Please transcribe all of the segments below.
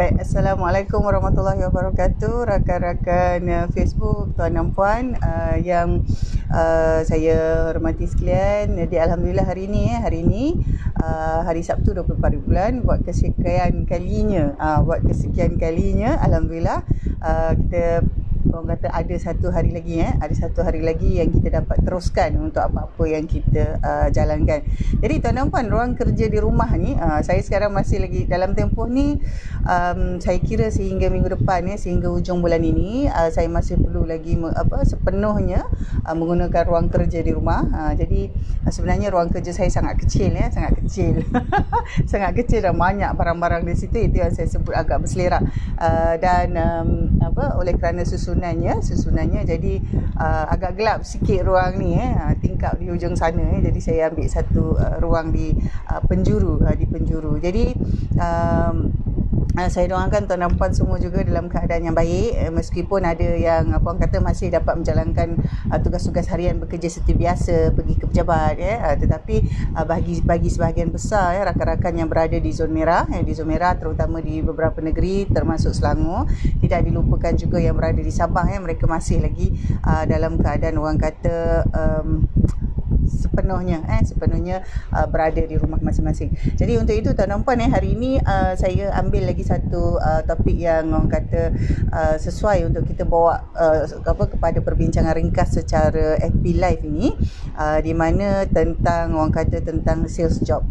Baik, Assalamualaikum warahmatullahi wabarakatuh, rakan-rakan Facebook, tuan dan puan yang saya hormati sekalian. Jadi Alhamdulillah hari ini hari Sabtu 24 bulan, buat kesekian kalinya Alhamdulillah kita orang kata ada satu hari lagi yang kita dapat teruskan untuk apa-apa yang kita jalankan. Jadi tuan dan puan, ruang kerja di rumah ni, saya sekarang masih lagi dalam tempoh ni, saya kira sehingga minggu depan sehingga hujung bulan ini, saya masih perlu lagi sepenuhnya menggunakan ruang kerja di rumah. Jadi sebenarnya ruang kerja saya sangat kecil sangat kecil dan banyak barang-barang di situ. Itu yang saya sebut agak berselerak, dan oleh kerana susunannya jadi agak gelap sikit ruang ni, tingkap di hujung sana, jadi saya ambil satu ruang di penjuru. Jadi saya doakan tuan dan puan semua juga dalam keadaan yang baik, meskipun ada yang masih dapat menjalankan tugas-tugas harian bekerja seperti biasa, pergi ke pejabat, tetapi bagi sebahagian besar rakan-rakan yang berada di zon merah, terutama di beberapa negeri termasuk Selangor, tidak dilupakan juga yang berada di Sabah, mereka masih lagi dalam keadaan orang kata sepenuhnya berada di rumah masing-masing. Jadi untuk itu tuan dan puan, hari ini saya ambil lagi satu topik yang orang kata sesuai untuk kita bawa kepada perbincangan ringkas secara FB Live ini, di mana tentang orang kata tentang sales job.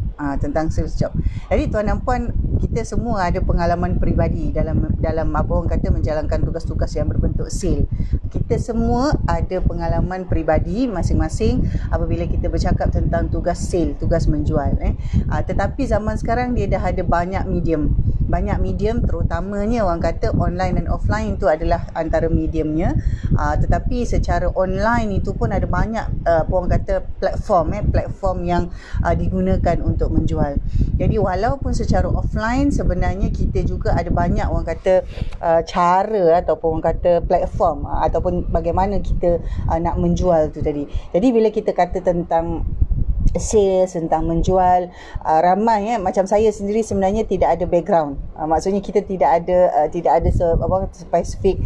Jadi tuan dan puan, kita semua ada pengalaman peribadi dalam orang kata menjalankan tugas-tugas yang berbentuk sale. Kita semua ada pengalaman peribadi masing-masing apabila kita bercakap tentang tugas sale, tugas menjual. Tetapi zaman sekarang dia dah ada banyak medium, terutamanya orang kata online dan offline itu adalah antara mediumnya. Tetapi secara online itu pun ada banyak orang kata platform yang digunakan untuk menjual. Jadi walaupun secara offline sebenarnya kita juga ada banyak orang kata cara ataupun orang kata platform ataupun bagaimana kita nak menjual tu tadi. Jadi bila kita kata tentang sales, tentang menjual, ramai macam saya sendiri sebenarnya tidak ada background. Maksudnya kita tidak ada specific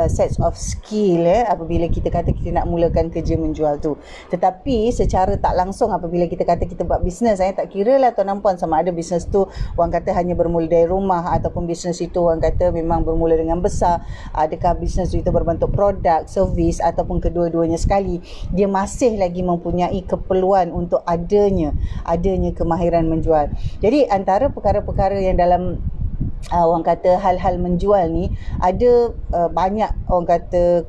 sets of skill apabila kita kata kita nak mulakan kerja menjual tu. Tetapi secara tak langsung apabila kita kata kita buat bisnes, tak kira lah tuan dan puan sama ada bisnes tu orang kata hanya bermula dari rumah ataupun bisnes itu orang kata memang bermula dengan besar, adakah bisnes itu berbentuk produk, servis ataupun kedua-duanya sekali, dia masih lagi mempunyai keperluan untuk adanya kemahiran menjual. Jadi antara perkara-perkara yang dalam orang kata hal-hal menjual ni ada banyak orang kata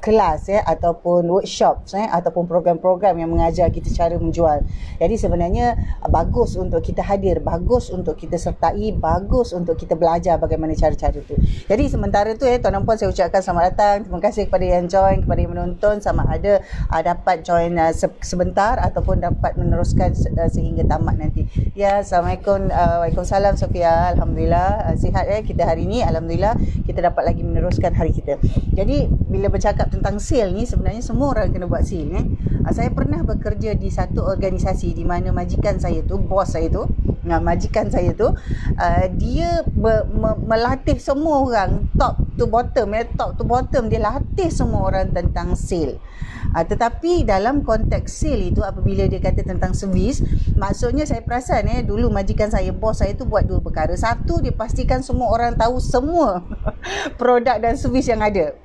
kelas ataupun workshop ataupun program-program yang mengajar kita cara menjual. Jadi sebenarnya bagus untuk kita hadir, bagus untuk kita sertai, bagus untuk kita belajar bagaimana cara-cara tu. Jadi sementara tu tuan dan puan, saya ucapkan selamat datang. Terima kasih kepada yang join, kepada yang menonton, sama ada dapat join sebentar ataupun dapat meneruskan sehingga tamat nanti. Ya, Assalamualaikum. Waalaikumsalam Sofia. Alhamdulillah sihat kita hari ini. Alhamdulillah kita dapat lagi meneruskan hari kita. Jadi bila bercakap tentang sale ni, sebenarnya semua orang kena buat sale. Saya pernah bekerja di satu organisasi di mana majikan saya tu, dia melatih semua orang top to bottom, dia latih semua orang tentang sale. Tetapi dalam konteks sale itu apabila dia kata tentang servis, maksudnya saya perasan dulu majikan saya, bos saya tu buat dua perkara. Satu, dia pastikan semua orang tahu semua produk dan servis yang ada.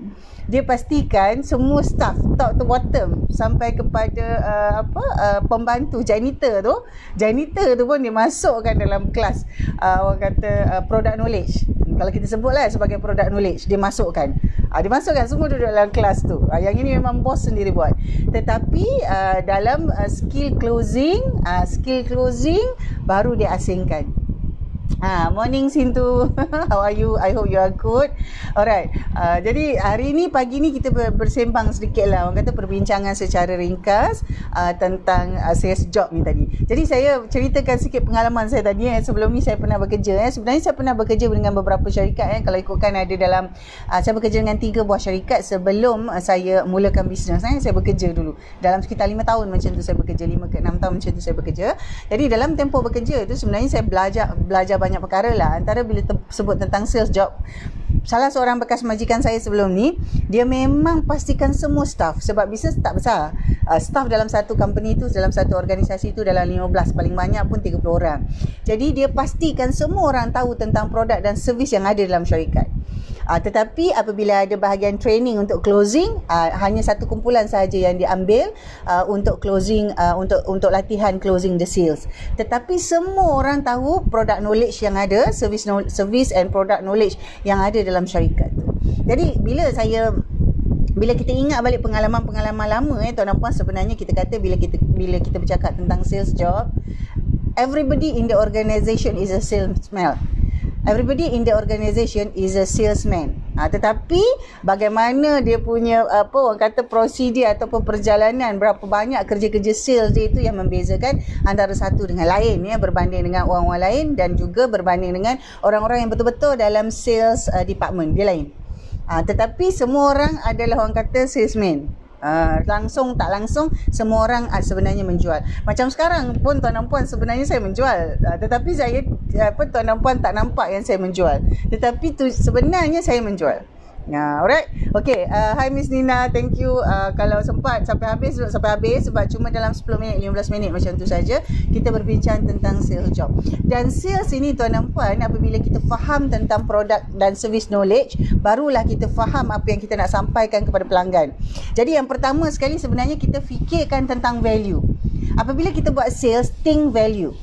Dia pastikan semua staff top to bottom sampai kepada pembantu janitor tu pun dia masukkan dalam kelas orang kata product knowledge. Kalau kita sebutlah sebagai product knowledge, dia masukkan semua duduk dalam kelas tu. Yang ini memang bos sendiri buat. Tetapi dalam skill closing baru dia asingkan. Morning Sintu. How are you? I hope you are good. Alright. Jadi hari ni, pagi ni kita bersembang sedikit lah, orang kata perbincangan secara ringkas tentang sales job ni tadi. Jadi saya ceritakan sikit pengalaman saya tadi. Sebelum ni saya pernah bekerja. Sebenarnya saya pernah bekerja dengan beberapa syarikat. Kalau ikutkan ada dalam saya bekerja dengan 3 buah syarikat sebelum saya mulakan bisnes. Saya bekerja dulu dalam sekitar 5 tahun macam tu saya bekerja, 5 ke 6 tahun macam tu saya bekerja. Jadi dalam tempoh bekerja tu sebenarnya saya belajar banyak perkara lah. Antara bila sebut tentang sales job, salah seorang bekas majikan saya sebelum ni, dia memang pastikan semua staff, sebab bisnes tak besar. Staff dalam satu company tu, dalam satu organisasi tu dalam 15, paling banyak pun 30 orang. Jadi dia pastikan semua orang tahu tentang produk dan servis yang ada dalam syarikat. Tetapi apabila ada bahagian training untuk closing, hanya satu kumpulan sahaja yang diambil untuk closing, untuk latihan closing the sales. Tetapi semua orang tahu product knowledge yang ada, service and product knowledge yang ada dalam syarikat tu. Jadi bila kita ingat balik pengalaman-pengalaman lama, tuan dan puan, sebenarnya kita kata bila kita bercakap tentang sales job, everybody in the organisation is a salesman. Everybody in the organisation is a salesman. Tetapi bagaimana dia punya orang kata prosedur ataupun perjalanan, berapa banyak kerja-kerja sales dia, itu yang membezakan antara satu dengan lain, berbanding dengan orang-orang lain dan juga berbanding dengan orang-orang yang betul-betul dalam sales department dia lain. Tetapi semua orang adalah orang kata salesman. Langsung tak langsung semua orang sebenarnya menjual. Macam sekarang pun tuan dan puan, sebenarnya saya menjual, tetapi saya tuan dan puan tak nampak yang saya menjual, tetapi tu sebenarnya saya menjual. Alright. Okay, hi Miss Nina, thank you. Kalau sempat sampai habis sebab cuma dalam 10 minit 15 minit macam tu saja kita berbincang tentang sales job. Dan sales ini tuan dan puan, apabila kita faham tentang produk dan service knowledge, barulah kita faham apa yang kita nak sampaikan kepada pelanggan. Jadi yang pertama sekali sebenarnya kita fikirkan tentang value. Apabila kita buat sales, think value.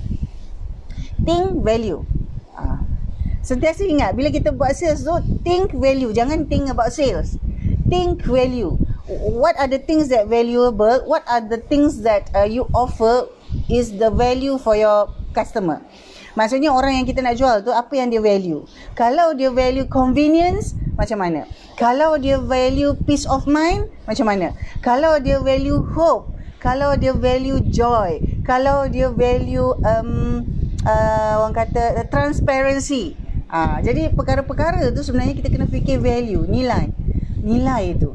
Think value. Sentiasa ingat, bila kita buat sales tu, think value. Jangan think about sales. Think value. What are the things that valuable? What are the things that you offer is the value for your customer? Maksudnya orang yang kita nak jual tu, apa yang dia value? Kalau dia value convenience, macam mana? Kalau dia value peace of mind, macam mana? Kalau dia value hope, kalau dia value joy, kalau dia value orang kata transparency. Jadi perkara-perkara tu sebenarnya kita kena fikir value, nilai itu.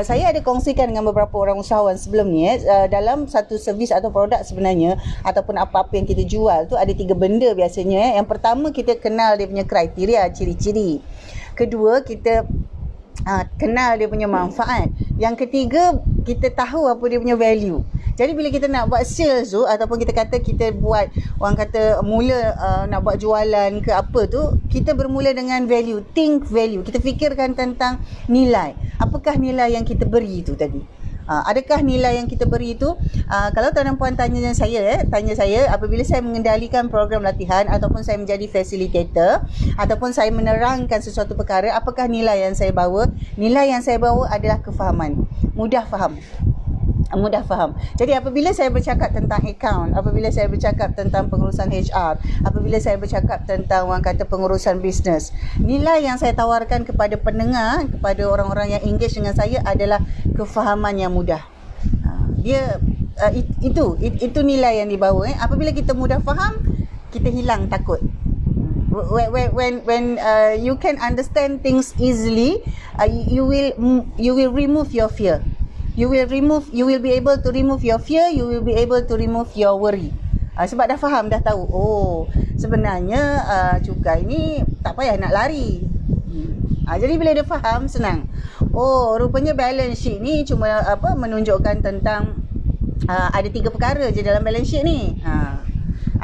Saya ada kongsikan dengan beberapa orang usahawan sebelum ni, dalam satu servis atau produk sebenarnya, ataupun apa-apa yang kita jual tu ada 3 benda biasanya. Yang pertama, kita kenal dia punya kriteria, ciri-ciri. Kedua, kita kenal dia punya manfaat. Yang ketiga, kita tahu apa dia punya value. Jadi bila kita nak buat sales tu, ataupun kita kata kita buat, orang kata mula nak buat jualan ke apa tu, kita bermula dengan value, think value. Kita fikirkan tentang nilai. Apakah nilai yang kita beri tu tadi? Adakah nilai yang kita beri itu, kalau tuan dan puan tanya saya apabila saya mengendalikan program latihan ataupun saya menjadi facilitator ataupun saya menerangkan sesuatu perkara, apakah nilai yang saya bawa? Nilai yang saya bawa adalah kefahaman, mudah faham. Jadi apabila saya bercakap tentang account, apabila saya bercakap tentang pengurusan HR, apabila saya bercakap tentang orang kata pengurusan bisnes, nilai yang saya tawarkan kepada pendengar, kepada orang-orang yang engage dengan saya adalah kefahaman yang mudah. Itu nilai yang dibawa. Apabila kita mudah faham, kita hilang takut. When you can understand things easily, you will remove your fear. You will be able to remove your fear, you will be able to remove your worry. Sebab dah faham, dah tahu, sebenarnya cukai ni tak payah nak lari. Jadi bila dia faham, senang. Rupanya balance sheet ni cuma menunjukkan tentang ada 3 perkara je dalam balance sheet ni.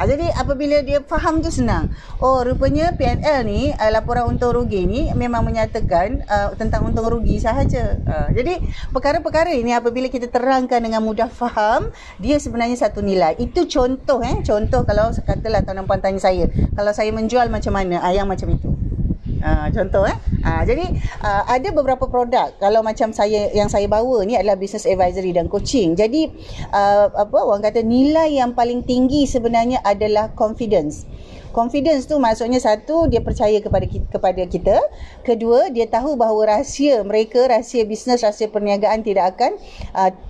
Jadi apabila dia faham tu senang. Rupanya P&L ni, laporan untung rugi ni memang menyatakan tentang untung rugi sahaja. Jadi perkara-perkara ini apabila kita terangkan dengan mudah faham, dia sebenarnya satu nilai. Itu contoh contoh kalau katalah tuan dan puan tanya saya, kalau saya menjual macam mana? Yang macam itu. Contoh jadi ada beberapa produk, kalau macam yang saya bawa ni adalah business advisory dan coaching. Jadi orang kata nilai yang paling tinggi sebenarnya adalah confidence. Confidence tu maksudnya, satu, dia percaya kepada kita. Kedua, dia tahu bahawa rahsia mereka, rahsia bisnes, rahsia perniagaan tidak akan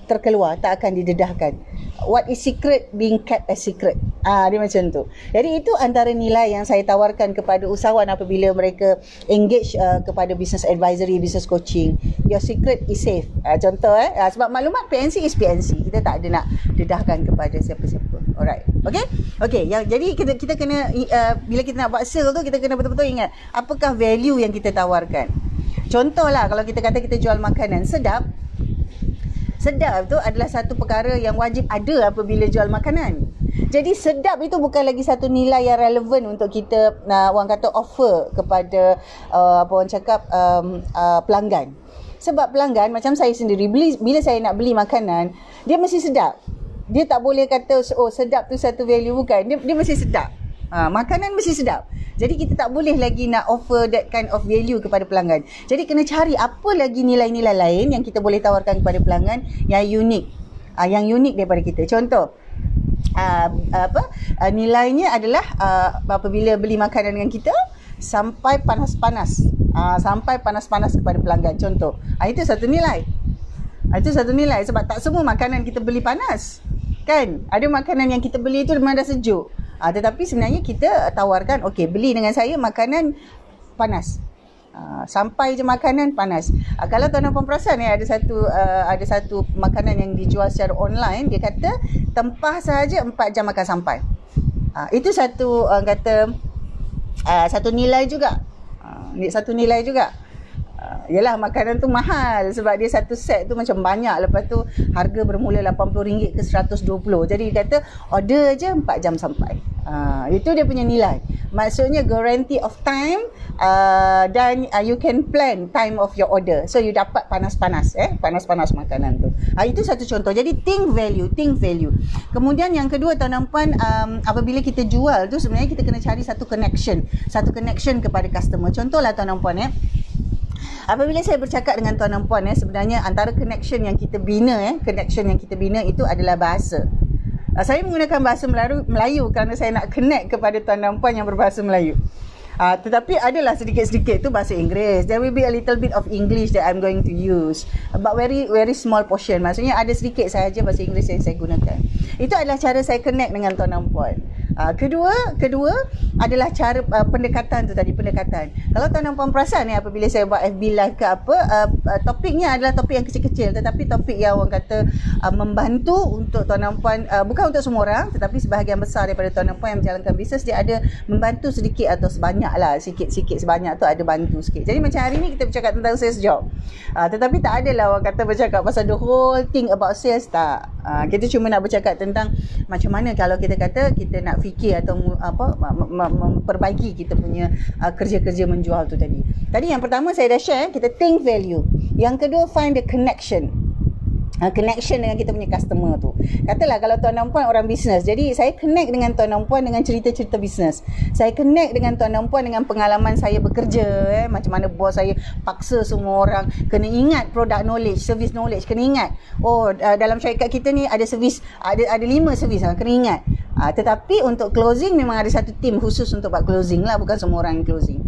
terkeluar, tak akan didedahkan. What is secret being kept as secret. Dia macam tu. Jadi itu antara nilai yang saya tawarkan kepada usahawan apabila mereka engage kepada business advisory, business coaching. Your secret is safe. Contoh sebab maklumat PNC is PNC. Kita tak ada nak dedahkan kepada siapa-siapa. Alright. Okay? Okay. Jadi kita kena bila kita nak buat sale tu, kita kena betul-betul ingat apakah value yang kita tawarkan. Contohlah kalau kita kata kita jual makanan sedap tu adalah satu perkara yang wajib ada apabila jual makanan. Jadi sedap itu bukan lagi satu nilai yang relevan untuk kita orang kata offer kepada pelanggan. Sebab pelanggan macam saya sendiri, bila saya nak beli makanan, dia mesti sedap. Dia tak boleh kata sedap tu satu value, bukan. Dia mesti sedap. Makanan mesti sedap. Jadi kita tak boleh lagi nak offer that kind of value kepada pelanggan. Jadi kena cari apa lagi nilai-nilai lain yang kita boleh tawarkan kepada pelanggan yang unik. Yang unik daripada kita. Contoh, nilainya adalah apabila beli makanan dengan kita sampai panas-panas. Sampai panas-panas kepada pelanggan. Contoh, itu satu nilai. Itu satu nilai sebab tak semua makanan kita beli panas. Kan? Ada makanan yang kita beli itu memang dah sejuk. Tetapi sebenarnya kita tawarkan, okey, beli dengan saya makanan panas. Sampai je makanan panas. Kalau tuan dan puan perasan ada satu makanan yang dijual secara online, dia kata tempah sahaja 4 jam akan sampai. Itu satu satu nilai juga. Satu nilai juga. Yalah, makanan tu mahal sebab dia satu set tu macam banyak. Lepas tu harga bermula RM80 ke RM120. Jadi dia kata order je 4 jam sampai. Itu dia punya nilai. Maksudnya guarantee of time dan you can plan time of your order. So you dapat panas-panas panas-panas makanan tu. Itu satu contoh. Jadi think value. Kemudian yang kedua, tuan dan puan, apabila kita jual tu sebenarnya kita kena cari satu connection kepada customer. Contohlah tuan dan puan, apabila saya bercakap dengan tuan dan puan, sebenarnya antara connection yang kita bina itu adalah bahasa. Saya menggunakan bahasa Melayu kerana saya nak connect kepada tuan dan puan yang berbahasa Melayu. Tetapi adalah sedikit-sedikit tu bahasa Inggeris. There will be a little bit of English that I'm going to use, but very very small portion. Maksudnya ada sedikit sahaja bahasa Inggeris yang saya gunakan. Itu adalah cara saya connect dengan tuan dan puan. Kedua adalah cara pendekatan tu tadi, pendekatan. Kalau tuan dan puan perasan apabila saya buat FB live ke apa, topiknya adalah topik yang kecil-kecil, tetapi topik yang orang kata membantu untuk tuan dan puan, bukan untuk semua orang, tetapi sebahagian besar daripada tuan dan puan yang menjalankan bisnes, dia ada membantu sedikit atau sebanyak lah, sikit-sikit sebanyak tu ada bantu sikit. Jadi macam hari ni kita bercakap tentang sales job, tetapi tak adalah orang kata bercakap pasal the whole thing about sales, tak. Kita cuma nak bercakap tentang macam mana kalau kita kata kita nak fikir atau memperbaiki kita punya kerja-kerja menjual tu tadi. Tadi yang pertama saya dah share, kita think value. Yang kedua, find the connection dengan kita punya customer tu. Katalah kalau tuan dan puan orang bisnes, jadi saya connect dengan tuan dan puan dengan cerita-cerita bisnes. Saya connect dengan tuan dan puan dengan pengalaman saya bekerja, macam mana bos saya paksa semua orang kena ingat product knowledge, service knowledge, kena ingat. Dalam syarikat kita ni ada servis, ada 5 servis, kena ingat. Tetapi untuk closing memang ada satu tim khusus untuk buat closing lah, bukan semua orang yang closing.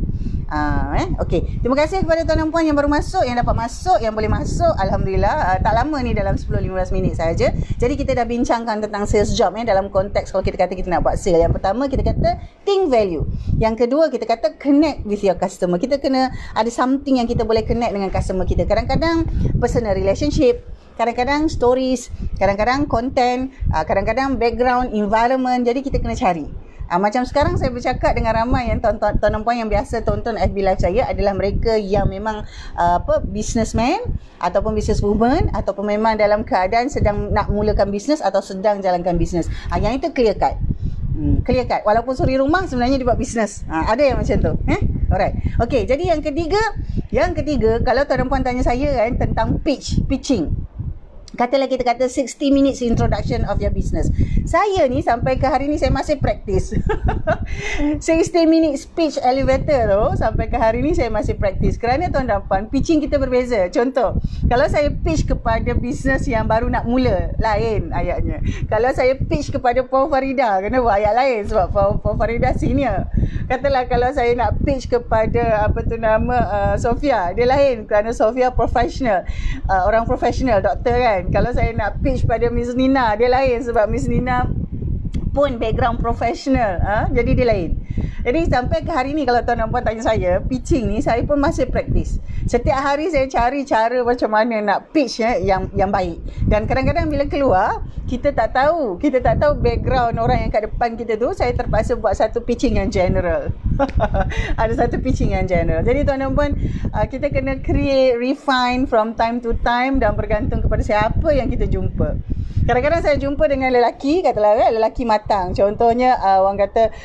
Okey. Terima kasih kepada tuan dan puan yang baru masuk, yang dapat masuk, yang boleh masuk. Alhamdulillah. Tak lama ni, dalam 10-15 minit saja. Jadi kita dah bincangkan tentang sales job dalam konteks kalau kita kata kita nak buat sale. Yang pertama kita kata think value. Yang kedua kita kata connect with your customer. Kita kena ada something yang kita boleh connect dengan customer kita. Kadang-kadang personal relationship, kadang-kadang stories, kadang-kadang content, kadang-kadang background, environment. Jadi kita kena cari. Macam sekarang saya bercakap dengan ramai yang tuan dan puan yang biasa tonton FB live saya adalah mereka yang memang businessman ataupun businesswoman ataupun memang dalam keadaan sedang nak mulakan bisnes atau sedang jalankan bisnes. Yang itu clear cut. Clear cut. Walaupun suri rumah sebenarnya dia buat bisnes. Ada yang macam tu. Alright. Okey, jadi yang ketiga kalau tuan dan puan tanya saya tentang pitching. Katalah kita kata 60 minutes introduction of your business. Saya ni sampai ke hari ni saya masih practice. 60 minutes speech elevator tu sampai ke hari ni saya masih practice. Kerana tuan dan puan, pitching kita berbeza. Contoh, kalau saya pitch kepada business yang baru nak mula, lain ayatnya. Kalau saya pitch kepada Puan Farida, kena buat ayat lain sebab Puan Farida senior. Katalah kalau saya nak pitch kepada Sofia, dia lain kerana Sofia professional. Orang professional, doktor kan. Kalau saya nak pitch pada Miss Nina, dia lain sebab Miss Nina pun background professional, jadi dia lain. Jadi sampai ke hari ni kalau tuan dan puan tanya saya, pitching ni saya pun masih praktis. Setiap hari saya cari cara macam mana nak pitch yang baik. Dan kadang-kadang bila keluar, kita tak tahu background orang yang kat depan kita tu, saya terpaksa buat satu pitching yang general. Ada satu pitching yang general. Jadi tuan dan puan, kita kena create, refine from time to time dan bergantung kepada siapa yang kita jumpa. Kadang-kadang saya jumpa dengan lelaki, katalah lelaki matang. Contohnya orang kata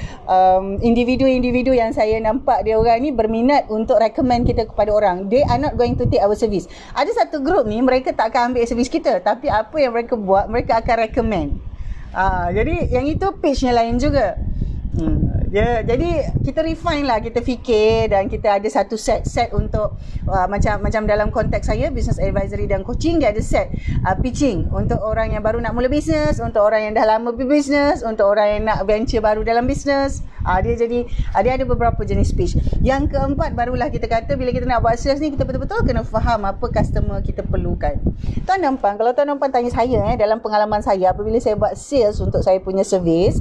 individu-individu yang saya nampak dia orang ni berminat untuk recommend kita kepada orang. They are not going to take our service. Ada satu group ni mereka tak akan ambil servis kita, tapi apa yang mereka buat, mereka akan recommend. Jadi yang itu pitchnya lain juga. Jadi kita refine lah, kita fikir dan kita ada satu set untuk macam dalam konteks saya business advisory dan coaching, dia ada set pitching untuk orang yang baru nak mula bisnes, untuk orang yang dah lama berbisnes, untuk orang yang nak venture baru dalam bisnes. Dia ada beberapa jenis pitch. Yang keempat barulah kita kata bila kita nak buat sales ni, kita betul-betul kena faham apa customer kita perlukan. Tuan dan puan, kalau tuan dan puan tanya saya dalam pengalaman saya apabila saya buat sales untuk saya punya servis,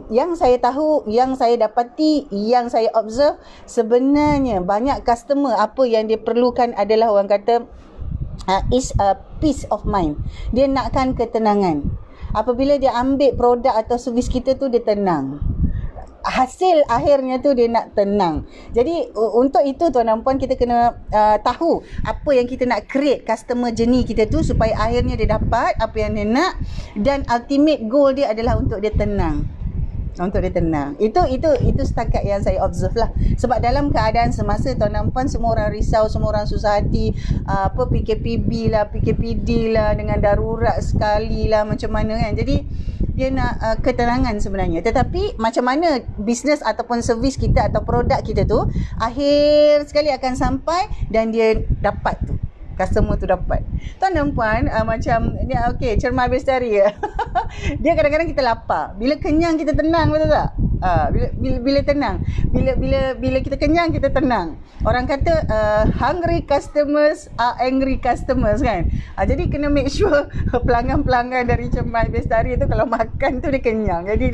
yang saya tahu, yang saya dapati, yang saya observe, sebenarnya banyak customer apa yang dia perlukan adalah orang kata is a peace of mind. Dia nakkan ketenangan. Apabila dia ambil produk atau servis kita tu, dia tenang. Hasil akhirnya tu dia nak tenang. Jadi untuk itu tuan dan puan, kita kena tahu apa yang kita nak create customer journey kita tu supaya akhirnya dia dapat apa yang dia nak, dan ultimate goal dia adalah untuk dia tenang. Itu setakat yang saya observe lah. Sebab dalam keadaan semasa tuan dan puan, semua orang risau, semua orang susah hati, PKPB lah, PKPD lah, dengan darurat sekali lah, macam mana kan. Jadi dia nak ketenangan sebenarnya. Tetapi macam mana bisnes ataupun servis kita atau produk kita tu akhir sekali akan sampai dan dia dapat tu, customer tu dapat. Tuan dan puan, macam ni, okey, Cermat Bestari dia kadang-kadang kita lapar. Bila kenyang kita tenang, betul tak? Bila tenang, bila kita kenyang kita tenang. Orang kata hungry customers are angry customers kan. Jadi kena make sure pelanggan-pelanggan dari Cermat Bestari tu kalau makan tu dia kenyang. Jadi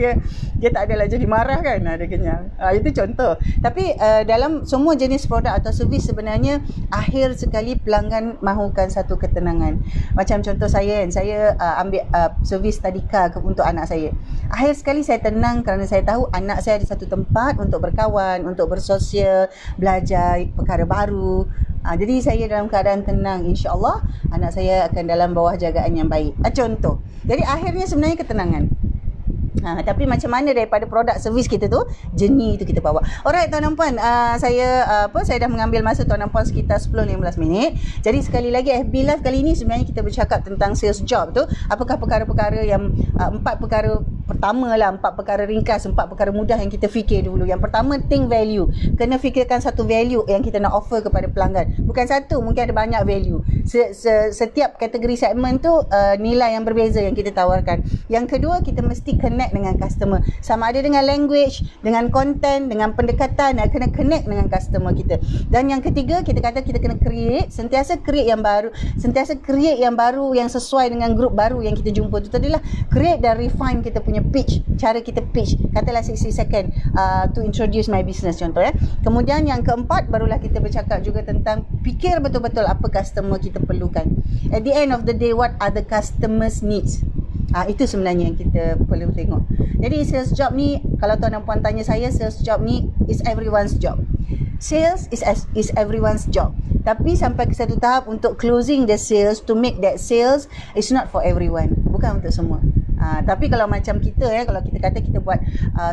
dia tak adalah jadi marah kan, dia kenyang. Itu contoh. Tapi dalam semua jenis produk atau servis sebenarnya akhir sekali pelanggan mahukan satu ketenangan. Macam contoh saya kan, saya ambil servis tadika untuk anak saya. Akhir sekali saya tenang kerana saya tahu anak saya ada satu tempat untuk berkawan, untuk bersosial, belajar perkara baru. Jadi saya dalam keadaan tenang, insya-Allah anak saya akan dalam bawah jagaan yang baik. Contoh. Jadi akhirnya sebenarnya ketenangan. Tapi macam mana daripada produk servis kita tu, journey tu kita bawa. Alright tuan dan puan, saya dah mengambil masa tuan dan puan sekitar 10-15 minit. Jadi sekali lagi FB Live kali ini sebenarnya kita bercakap tentang sales job tu. Apakah perkara-perkara yang 4 perkara pertama lah, 4 perkara ringkas, 4 perkara mudah yang kita fikir dulu. Yang pertama, think value. Kena fikirkan satu value yang kita nak offer kepada pelanggan. Bukan satu, mungkin ada banyak value. Setiap kategori segmen tu nilai yang berbeza yang kita tawarkan. Yang kedua, kita mesti connect dengan customer. Sama ada dengan language, dengan content, dengan pendekatan, kena connect dengan customer kita. Dan yang ketiga, kita kata kita kena sentiasa create yang baru, yang sesuai dengan grup baru yang kita jumpa. Itu adalah create dan refine kita punya pitch, cara kita pitch. Katalah 60 second to introduce my business contoh ya. Kemudian yang keempat, barulah kita bercakap juga tentang fikir betul-betul apa customer kita perlukan. At the end of the day, what are the customers needs? Itu sebenarnya yang kita perlu tengok. Jadi sales job ni, kalau tuan dan puan tanya saya, sales job ni is everyone's job. Sales is everyone's job. Tapi sampai ke satu tahap untuk closing the sales, to make that sales, is not for everyone. Bukan untuk semua. Tapi kalau macam kita kalau kita kata kita buat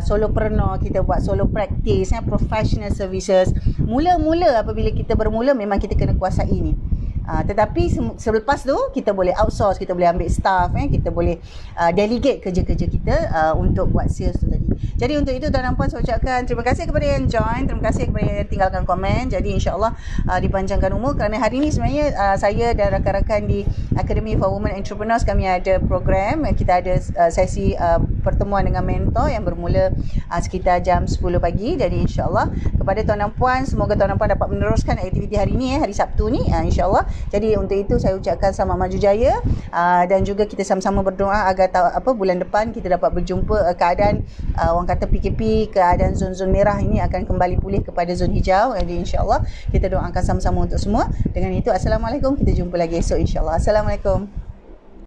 solopreneur, kita buat solo practice, professional services, mula-mula apabila kita bermula memang kita kena kuasai ni. Tetapi selepas tu kita boleh outsource, kita boleh ambil staff, kita boleh delegate kerja-kerja kita untuk buat sales tu tadi. Jadi untuk itu tuan dan puan, saya ucapkan terima kasih kepada yang join, terima kasih kepada yang tinggalkan komen. Jadi insya-Allah dipanjangkan umur, kerana hari ini sebenarnya saya dan rakan-rakan di Academy for Women Entrepreneurs, kami ada program, kita ada sesi pertemuan dengan mentor yang bermula sekitar jam 10 pagi. Jadi insyaAllah kepada tuan dan puan, semoga tuan dan puan dapat meneruskan aktiviti hari ni, hari Sabtu ni, insyaAllah. Jadi untuk itu saya ucapkan selamat maju jaya, dan juga kita sama-sama berdoa agar bulan depan kita dapat berjumpa, keadaan orang kata PKP, keadaan zon-zon merah ini akan kembali pulih kepada zon hijau. Jadi insyaAllah kita doakan sama-sama untuk semua. Dengan itu, Assalamualaikum, kita jumpa lagi esok insyaAllah. Assalamualaikum.